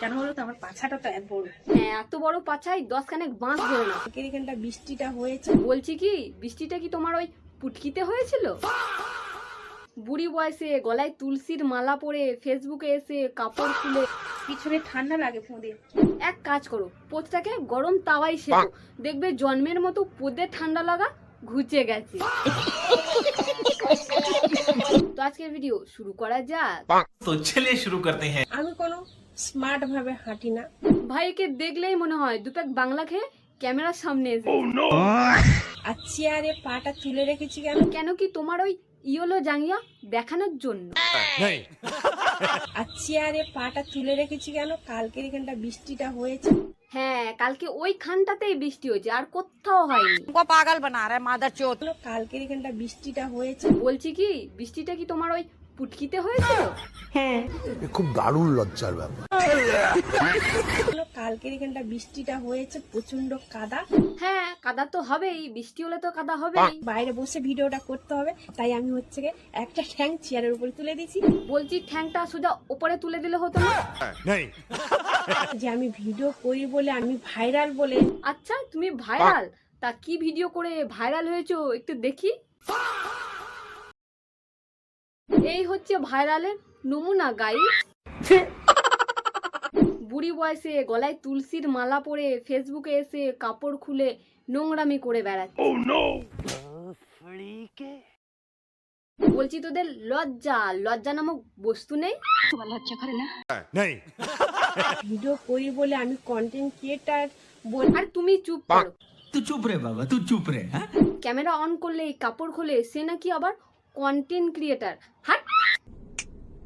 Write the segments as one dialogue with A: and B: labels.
A: কেন বলো তো, আমার পাছাটা তো এত বড়।
B: হ্যাঁ, এত বড় পাছায় 10 খানেক বাঁশ ধরে না।
A: এখানটা বৃষ্টিটা হয়েছে।
B: বলছি কি, বৃষ্টিটা কি তোমার ওই পুটকিতে হয়েছিল? বুড়ি বয়সে গলায় তুলসীর মালা পরে ফেসবুকে এসে কাপড় খুলে।
A: পিছনে ঠান্ডা লাগে ফোঁদে।
B: এক কাজ করো, পোদটাকে গরম তাওয়াই সেঁকো, দেখবে জন্মের মতো পোদে ঠান্ডা লাগা ঘুচে গেছে। তো আজকের ভিডিও শুরু করা যাক।
C: तो चलिए शुरू करते हैं।
A: আমি কোনো স্মার্ট ভাবে হাঁটি না।
B: ভাইকে দেখলেই মনে হয় দুপ্যাক বাংলা খেয়ে ক্যামেরার সামনে এসে।
A: আর চেয়ারে পাটা তুলে রেখেছি কেন?
B: কেন কি তোমার ওই ইয়োলো জাঙ্গিয়া দেখানোর জন্য?
A: আর চেয়ারে পাটা তুলে রেখেছি কেন? কালকের এখানটা বৃষ্টিটা হয়েছে।
B: হ্যাঁ, কালকে ওই খানটাতেই বৃষ্টি হয়েছে, আর কোথাও হয়নি।
D: पागल बना रहा है मादरचोद।
A: কালকের এখানটা বৃষ্টিটা হয়েছে।
B: বলছি কি, বৃষ্টিটা কি তোমার ওই পুটকিতে হয়েছিল?
E: খুব দারুণ লজ্জার ব্যাপার।
A: কালকের এখানটা বৃষ্টিটা হয়েছে, প্রচন্ড কাদা।
B: হ্যাঁ, কাদা তো হবেই, বৃষ্টি হলে তো কাদা হবেই।
A: বাইরে বসে ভিডিওটা করতে হবে, তাই আমি হচ্ছে গিয়ে একটা ঠ্যাং চেয়ারের উপরে তুলে দিয়েছি।
B: বলছি ঠ্যাংটা সোজা উপরে তুলে দিলে হতো না?
A: যে আমি ভিডিও করি বলে, আমি ভাইরাল বলে।
B: আচ্ছা, তুমি ভাইরাল? তা কি ভিডিও করে ভাইরাল হয়েছো একটু দেখি। এই হচ্ছে ভাইরালের নমুনা গাইস। বুড়ি বয়সে গলায় তুলসীর মালা পরে ফেসবুকে এসে কাপড় খুলে নোংরামি করে বেড়াচ্ছে। বলছি, তোদের লজ্জা লজ্জা নামক বস্তু নেই?
A: ভিডিও করি বলে আমি কন্টেন্ট ক্রিয়েটার
B: আর তুমি চুপ করো।
C: तू चुप रे बाबा, तू चुप रे। हाँ?
B: ক্যামেরা অন করলেই কাপড় খোলে, সে নাকি আবার কন্টেন্ট ক্রিয়েটার। হাট!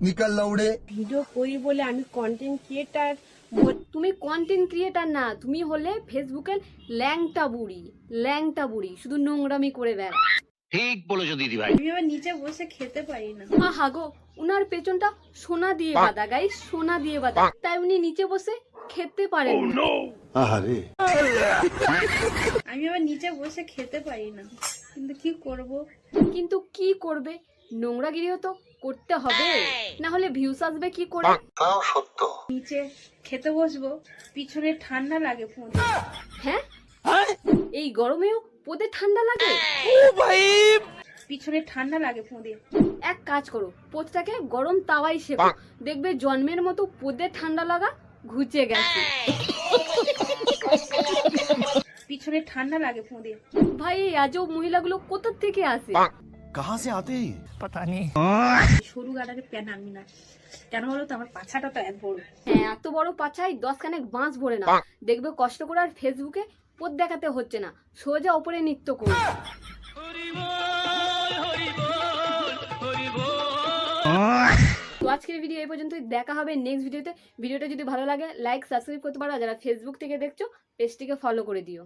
E: নিকাল লাউড়ে।
A: ভিডিও করি বলে আমি কন্টেন্ট ক্রিয়েটার।
B: তুমি কন্টেন্ট ক্রিয়েটার না, তুমি হলে ফেসবুকের ল্যাংটা বুড়ি। ল্যাংটা বুড়ি শুধু নোংরামি করে বেড়া।
F: ঠিক বলেছো দিদি ভাই।
A: আমি আবার নিচে বসে খেতে পারি না।
B: আহা গো, উনার পেছনটা সোনা দিয়ে বাঁধা গাইস, সোনা দিয়ে বাঁধা, তাই উনি নিচে বসে খেতে পারেন না।
E: আহারে।
A: আমি আবার নিচে বসে খেতে পারি না, কিন্তু কি করব?
B: কিন্তু কি করবে, নোংরাগিরিও তো করতে হবে, না হলে ভিউস আসবে কি করে?
A: নিচে খেতে বসবো, পিছনে ঠান্ডা লাগে ফোন।
B: হ্যাঁ, এই গরমেও পোদে ঠান্ডা লাগে?
A: পিছনে ঠান্ডা লাগে ফোঁদে।
B: এক কাজ করো, পোদটাকে গরম তাওয়াই সেঁকো, দেখবে জন্মের মতো পোদে ঠান্ডা লাগা ঘুচে গেছে।
A: পিছনে ঠান্ডা লাগে ফোঁদে।
B: ভাই, এই আজব মহিলাগুলো কোথা থেকে আসে?
E: কাহা সে আতে হ্যায়?
C: पता नहीं।
A: সরু গাটাকে প্যান আমি না। কেন বলো তো, আমার পাছাটা তো এত বড়।
B: হ্যাঁ, এত বড় পাছায় 10 খানেক বাঁশ ভরে না, দেখবে কষ্ট করে আর ফেসবুকে পোদ দেখাতে হচ্ছে না, সোজা উপরে নৃত্য করবে। তো আজকের ভিডিও এই পর্যন্তই, দেখা হবে নেক্সট ভিডিওতে। ভিডিওটা যদি ভালো লাগে লাইক সাবস্ক্রাইব করতে পারো, আর যারা ফেসবুক থেকে দেখছো পেজটিকে ফলো করে দিও।